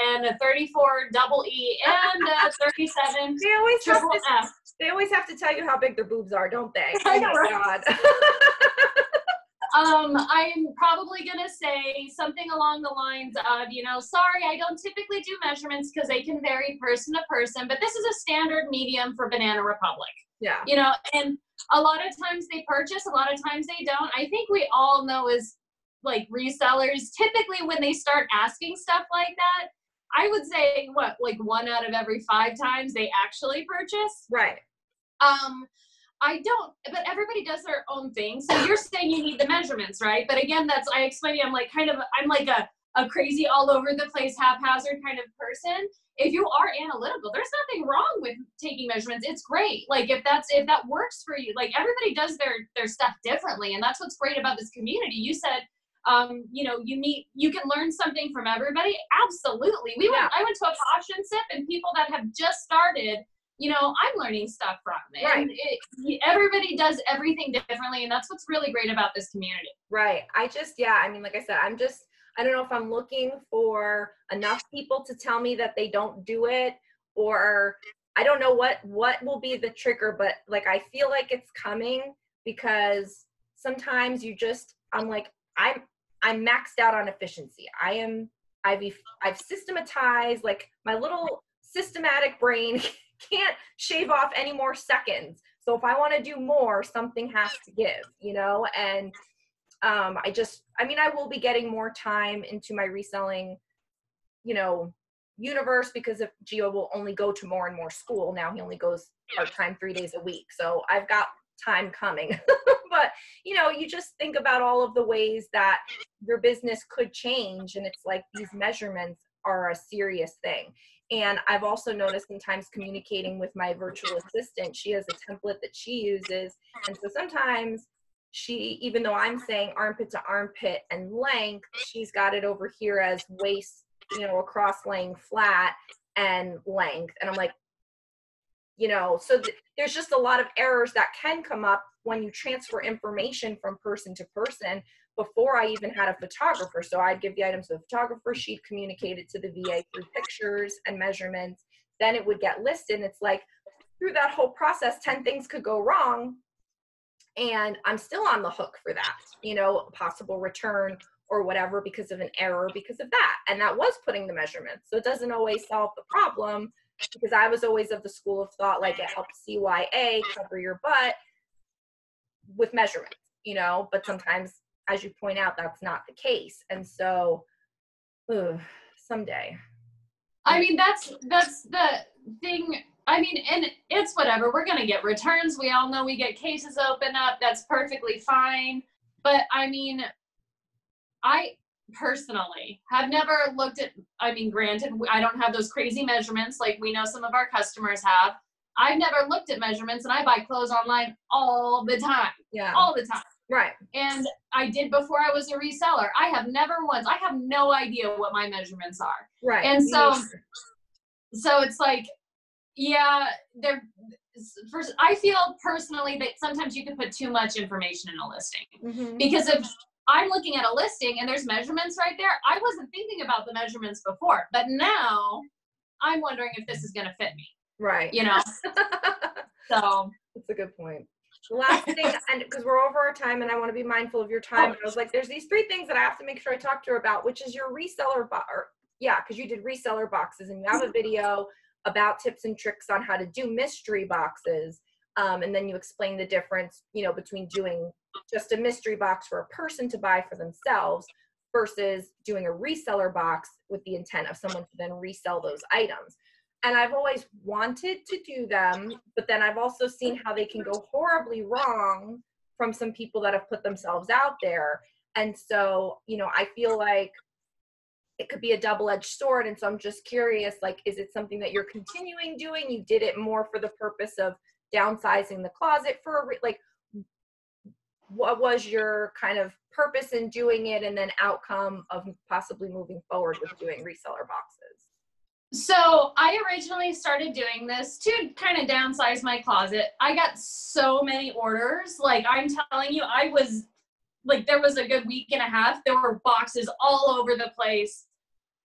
and a 34 double E and a 37 triple F. They always have to tell you how big their boobs are, don't they? I know, oh my God. I'm probably going to say something along the lines of, sorry, I don't typically do measurements because they can vary person to person, but this is a standard medium for Banana Republic. Yeah. And a lot of times they purchase, a lot of times they don't. I think we all know as like resellers, typically when they start asking stuff like that, I would say like 1 out of every 5 times they actually purchase. Right. I don't, but everybody does their own thing. So you're saying you need the measurements, right? But again, I explained to you, I'm like a crazy all over the place, haphazard kind of person. If you are analytical, there's nothing wrong with taking measurements. It's great. Like if that works for you, like everybody does their stuff differently. And that's what's great about this community. You said, you can learn something from everybody. Absolutely. I went to a Posh and Sip, and people that have just started, I'm learning stuff from it. Right. And everybody does everything differently. And that's what's really great about this community. Right. Like I said, I don't know if I'm looking for enough people to tell me that they don't do it, or I don't know what will be the trigger, but like, I feel like it's coming, because sometimes I'm maxed out on efficiency. I've systematized, like my little systematic brain can't shave off any more seconds. So if I want to do more, something has to give, and I will be getting more time into my reselling, universe, because if Gio will only go to more and more school. Now he only goes part-time 3 days a week. So I've got time coming, but you just think about all of the ways that your business could change. And it's like, these measurements are a serious thing. And I've also noticed sometimes communicating with my virtual assistant, she has a template that she uses. And so sometimes even though I'm saying armpit to armpit and length, she's got it over here as waist, across laying flat and length. And I'm like, so there's just a lot of errors that can come up when you transfer information from person to person. Before I even had a photographer, so I'd give the items to the photographer, she'd communicate it to the VA through pictures and measurements, then it would get listed. And it's like, through that whole process, 10 things could go wrong, and I'm still on the hook for that, possible return or whatever, because of an error, because of that. And that was putting the measurements. So it doesn't always solve the problem, because I was always of the school of thought, like, it helps CYA cover your butt with measurements, but sometimes, as you point out, that's not the case. And so someday. I mean, that's the thing. I mean, and it's whatever. We're going to get returns. We all know we get cases open up. That's perfectly fine. But I mean, personally have never looked at, I mean, granted, I don't have those crazy measurements like we know some of our customers have. I've never looked at measurements, and I buy clothes online all the time. Yeah. All the time. Right. And I did before I was a reseller. I have no idea what my measurements are. Right. And so it's like, yeah, I feel personally that sometimes you can put too much information in a listing. Because if I'm looking at a listing and there's measurements right there, I wasn't thinking about the measurements before, but now I'm wondering if this is going to fit me. Right. You know? So that's a good point. The last thing, and because we're over our time and I want to be mindful of your time, I was like, there's these 3 things that I have to make sure I talk to her about, which is your reseller because you did reseller boxes, and you have a video about tips and tricks on how to do mystery boxes. And then you explain the difference, between doing just a mystery box for a person to buy for themselves versus doing a reseller box with the intent of someone to then resell those items. And I've always wanted to do them, but then I've also seen how they can go horribly wrong from some people that have put themselves out there. And so, I feel like it could be a double-edged sword. And so I'm just curious, like, is it something that you're continuing doing? You did it more for the purpose of downsizing the closet what was your kind of purpose in doing it, and then outcome of possibly moving forward with doing reseller boxes? So I originally started doing this to kind of downsize my closet. I got so many orders. Like, I'm telling you, I was like, there was a good week and a half. There were boxes all over the place.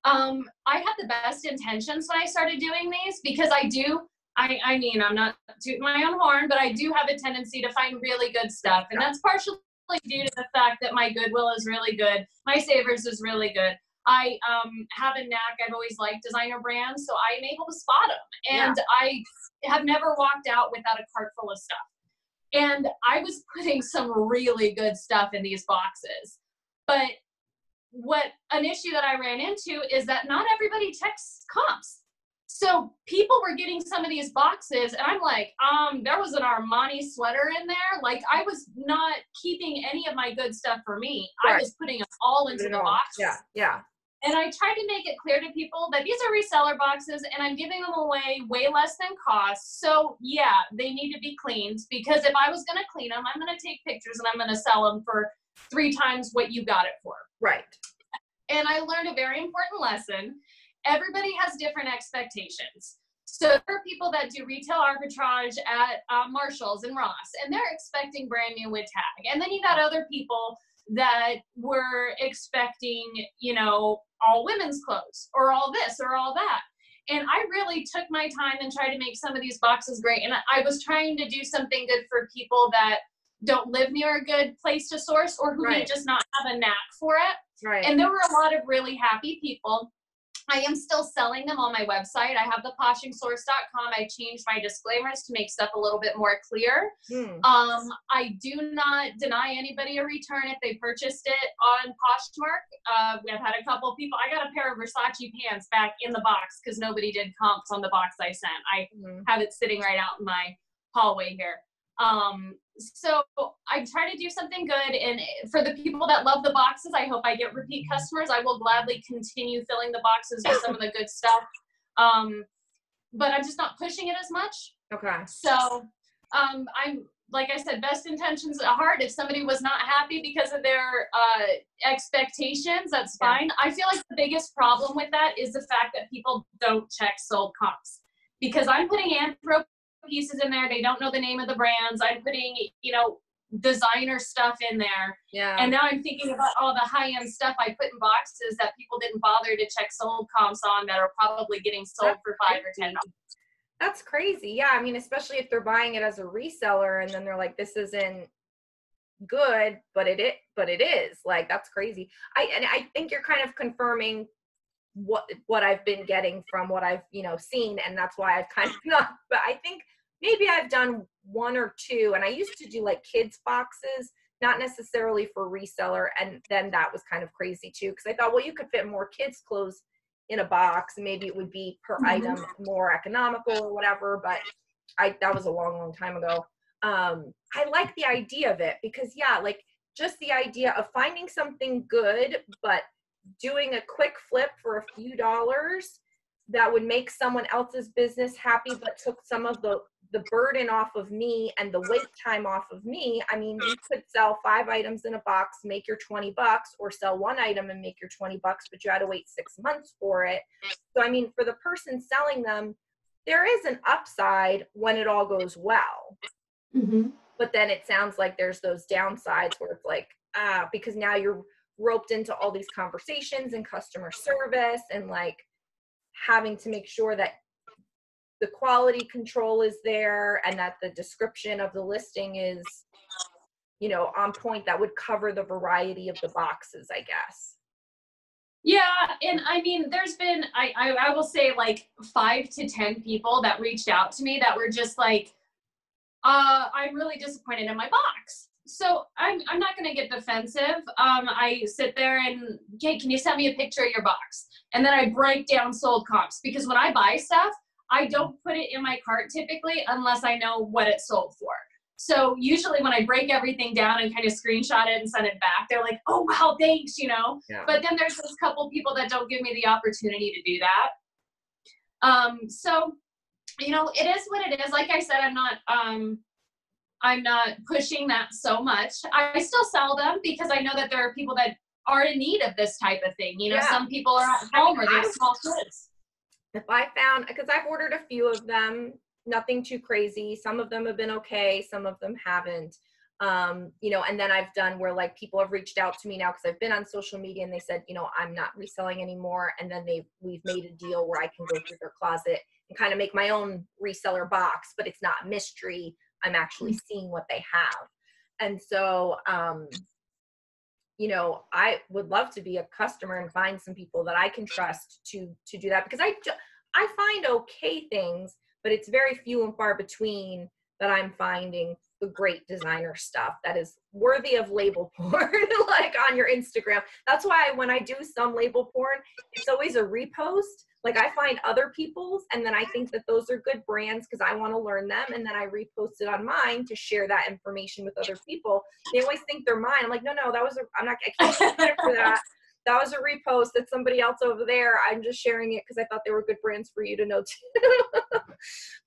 I had the best intentions when I started doing these, because I mean, I'm not tooting my own horn, but I do have a tendency to find really good stuff. And that's partially due to the fact that my Goodwill is really good. My Savers is really good. I have a knack. I've always liked designer brands, so I'm able to spot them. And I have never walked out without a cart full of stuff. And I was putting some really good stuff in these boxes. But an issue that I ran into is that not everybody checks comps. So people were getting some of these boxes, and I'm like, there was an Armani sweater in there. Like, I was not keeping any of my good stuff for me. Right. I was putting them all into the box. Yeah. And I tried to make it clear to people that these are reseller boxes, and I'm giving them away way less than cost. So yeah, they need to be cleaned, because if I was going to clean them, I'm going to take pictures and I'm going to sell them for 3 times what you got it for. Right. And I learned a very important lesson. Everybody has different expectations. So there are people that do retail arbitrage at Marshalls and Ross, and they're expecting brand new with tag. And then you got other people that were expecting, all women's clothes or all this or all that. And I really took my time and tried to make some of these boxes great. And I was trying to do something good for people that don't live near a good place to source, or who may just not have a knack for it. Right. And there were a lot of really happy people. I am still selling them on my website. I have the poshingsource.com. I changed my disclaimers to make stuff a little bit more clear. I do not deny anybody a return if they purchased it on Poshmark. I've had a couple of people. I got a pair of Versace pants back in the box because nobody did comps on the box I sent. I have it sitting right out in my hallway here. So I try to do something good, and for the people that love the boxes, I hope I get repeat customers. I will gladly continue filling the boxes with some of the good stuff. But I'm just not pushing it as much. Okay. So, I'm, like I said, best intentions at heart. If somebody was not happy because of their, expectations, that's fine. I feel like the biggest problem with that is the fact that people don't check sold comps, because I'm putting Anthro pieces in there. They don't know the name of the brands. I'm putting, designer stuff in there. Yeah. And now I'm thinking about all the high-end stuff I put in boxes that people didn't bother to check sold comps on, that are probably getting sold for $5 or $10. That's crazy. Yeah. I mean, especially if they're buying it as a reseller and then they're like, this isn't good, but it is. Like, that's crazy. I think you're kind of confirming what I've been getting from what I've, seen. And that's why I've kind of not, but I think maybe I've done 1 or 2, and I used to do like kids boxes, not necessarily for reseller. And then that was kind of crazy too, because I thought, well, you could fit more kids clothes in a box, and maybe it would be per item more economical or whatever. But that was a long time ago. I like the idea of it, because like just the idea of finding something good, but doing a quick flip for a few dollars that would make someone else's business happy, but took some of the burden off of me and the wait time off of me. I mean, you could sell 5 items in a box, make your $20, or sell 1 item and make your $20, but you had to wait 6 months for it. So, I mean, for the person selling them, there is an upside when it all goes well. Mm-hmm. But then it sounds like there's those downsides where it's like, because now you're roped into all these conversations and customer service and like having to make sure that the quality control is there and that the description of the listing is, you know, on point, that would cover the variety of the boxes, I guess. Yeah, and I mean, there's been, I will say like 5 to 10 people that reached out to me that were just like, I'm really disappointed in my box. So I'm not going to get defensive. I sit there and, okay, can you send me a picture of your box? And then I break down sold comps, because when I buy stuff, I don't put it in my cart typically unless I know what it sold for. So usually when I break everything down and kind of screenshot it and send it back, they're like, oh, wow, thanks, you know. Yeah. But then there's those couple people that don't give me the opportunity to do that. So, you know, it is what it is. Like I said, I'm not pushing that so much. I still sell them because I know that there are people that are in need of this type of thing. You know, yeah. Some people are at home or they have small kids. If I found, because I've ordered a few of them, nothing too crazy. Some of them have been okay. Some of them haven't. You know, and then I've done where like people have reached out to me now because I've been on social media and they said, you know, I'm not reselling anymore. And then we've made a deal where I can go through their closet and kind of make my own reseller box, but it's not a mystery. I'm actually seeing what they have. And so, you know, I would love to be a customer and find some people that I can trust to do that, because I find okay things, but it's very few and far between that I'm finding the great designer stuff that is worthy of label porn, like on your Instagram. That's why when I do some label porn, it's always a repost. Like I find other people's, and then I think that those are good brands because I want to learn them, and then I repost it on mine to share that information with other people. They always think they're mine. I'm like, no, I can't take credit for that. That was a repost. That's somebody else over there. I'm just sharing it because I thought they were good brands for you to know too.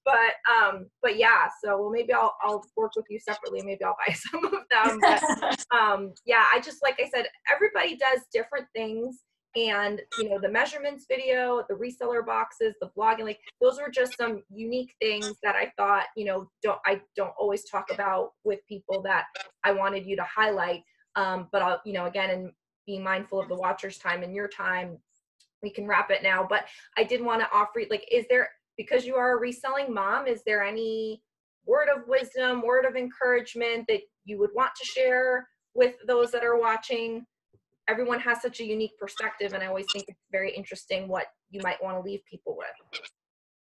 But yeah, so well, maybe I'll work with you separately. Maybe I'll buy some of them. But yeah, I just, like I said, everybody does different things. And, you know, the measurements video, the reseller boxes, the blogging, like those were just some unique things that I thought, you know, I don't always talk about with people that I wanted you to highlight. But I'll, you know, again, and being mindful of the watcher's time and your time, we can wrap it now. But I did want to offer, like, is there, because you are a reselling mom, is there any word of wisdom, word of encouragement that you would want to share with those that are watching? Everyone has such a unique perspective, and I always think it's very interesting what you might want to leave people with.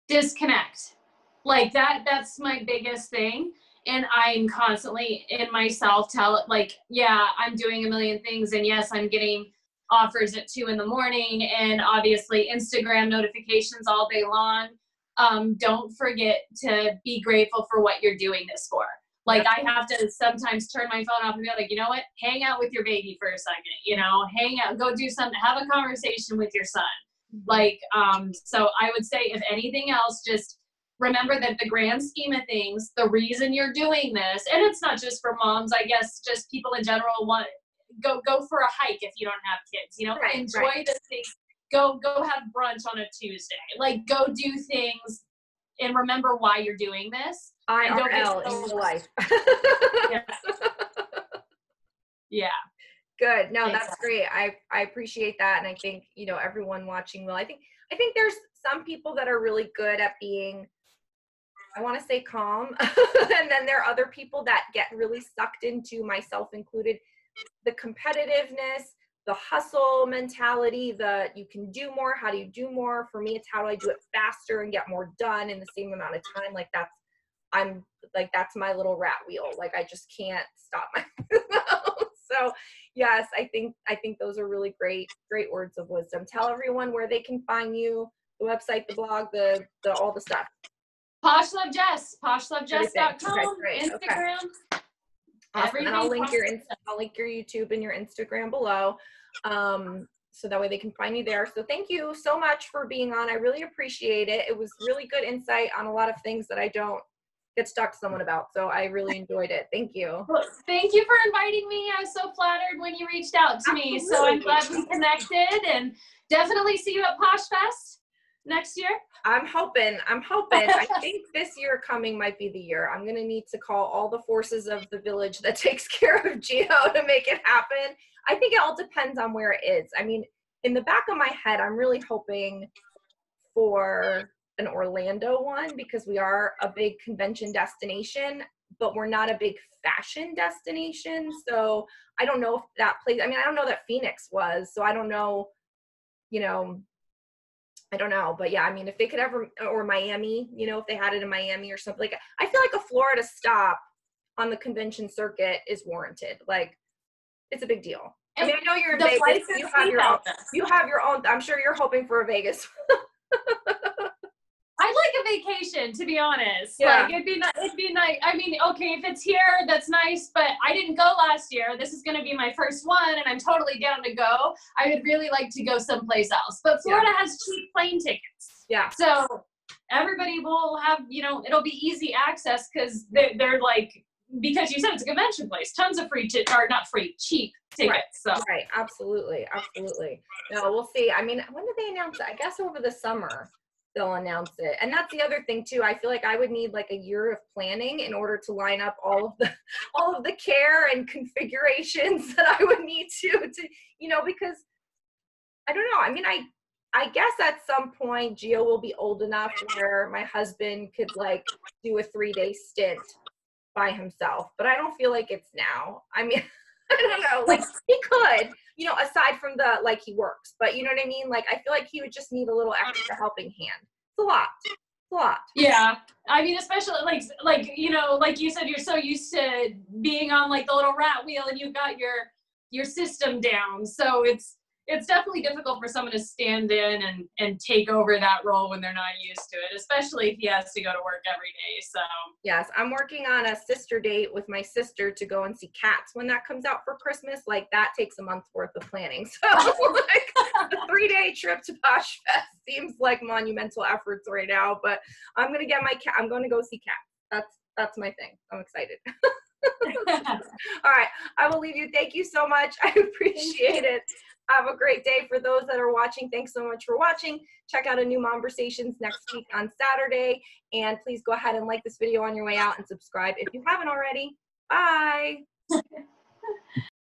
Disconnect. Like that's my biggest thing. And I'm constantly in myself like, yeah, I'm doing a million things. And yes, I'm getting offers at 2 a.m. and obviously Instagram notifications all day long. Don't forget to be grateful for what you're doing this for. Like I have to sometimes turn my phone off and be like, you know what? Hang out with your baby for a second, you know, hang out, go do something, have a conversation with your son. Like, so I would say if anything else, just remember that the grand scheme of things, the reason you're doing this, and it's not just for moms, I guess, just people in general go for a hike if you don't have kids, you know, enjoy the things, go have brunch on a Tuesday, like go do things and remember why you're doing this. IRL in real life. Yeah. Yeah. Good. No, that's great. I appreciate that. And I think, you know, everyone watching will. I think there's some people that are really good at being, I want to say calm. And then there are other people that get really sucked into, myself included, the competitiveness, the hustle mentality, the you can do more. How do you do more? For me, it's how do I do it faster and get more done in the same amount of time? Like that's my little rat wheel. Like I just can't stop myself. So yes, I think those are really great words of wisdom. Tell everyone where they can find you, the website, the blog, the all the stuff. Posh Love Jess, poshlovejess.com, okay, Instagram. Okay. Awesome. And I'll link your YouTube and your Instagram below. so that way they can find you there. So thank you so much for being on. I really appreciate it. It was really good insight on a lot of things that I don't get stuck to someone about. So I really enjoyed it. Thank you. Well, thank you for inviting me. I was so flattered when you reached out to me. So I'm glad we connected, and definitely see you at Posh Fest next year. I'm hoping. I think this year coming might be the year. I'm going to need to call all the forces of the village that takes care of Geo to make it happen. I think it all depends on where it is. I mean, in the back of my head, I'm really hoping for an Orlando one because we are a big convention destination, but we're not a big fashion destination. So I don't know if that place, I mean, I don't know that Phoenix was, so I don't know, you know, I don't know, but yeah, I mean, if they could ever, or Miami, you know, if they had it in Miami or something, like, I feel like a Florida stop on the convention circuit is warranted. Like, it's a big deal. I mean, I know you're in Vegas, you have your own, I'm sure you're hoping for a Vegas. I'd like a vacation, to be honest. Yeah. Like, it'd be nice. I mean, okay, if it's here, that's nice, but I didn't go last year. This is going to be my first one, and I'm totally down to go. I would really like to go someplace else. But Florida has cheap plane tickets. Yeah. So everybody will have, you know, it'll be easy access because they're like, because you said it's a convention place, tons of free, or not free, cheap tickets. Right. So. Right. Absolutely. No, we'll see. I mean, when did they announce it? I guess over the summer they'll announce it. And that's the other thing too. I feel like I would need like a year of planning in order to line up all of the care and configurations that I would need to, you know, because I don't know. I mean, I guess at some point Gio will be old enough where my husband could like do a 3-day stint by himself, but I don't feel like it's now. I mean, I don't know, like he could, you know, aside from the, like he works, but you know what I mean? Like, I feel like he would just need a little extra helping hand. It's a lot. Yeah. I mean, especially like, you know, like you said, you're so used to being on like the little rat wheel and you've got your system down. So it's definitely difficult for someone to stand in and take over that role when they're not used to it, especially if he has to go to work every day. So yes, I'm working on a sister date with my sister to go and see Cats when that comes out for Christmas. Like that takes a month's worth of planning. So like the 3-day trip to Posh Fest seems like monumental efforts right now, but I'm going to get my cat. I'm going to go see Cats. That's my thing. I'm excited. All right. I will leave you. Thank you so much. I appreciate it. Have a great day. For those that are watching, thanks so much for watching. Check out a new Momversations next week on Saturday. And please go ahead and like this video on your way out and subscribe if you haven't already. Bye.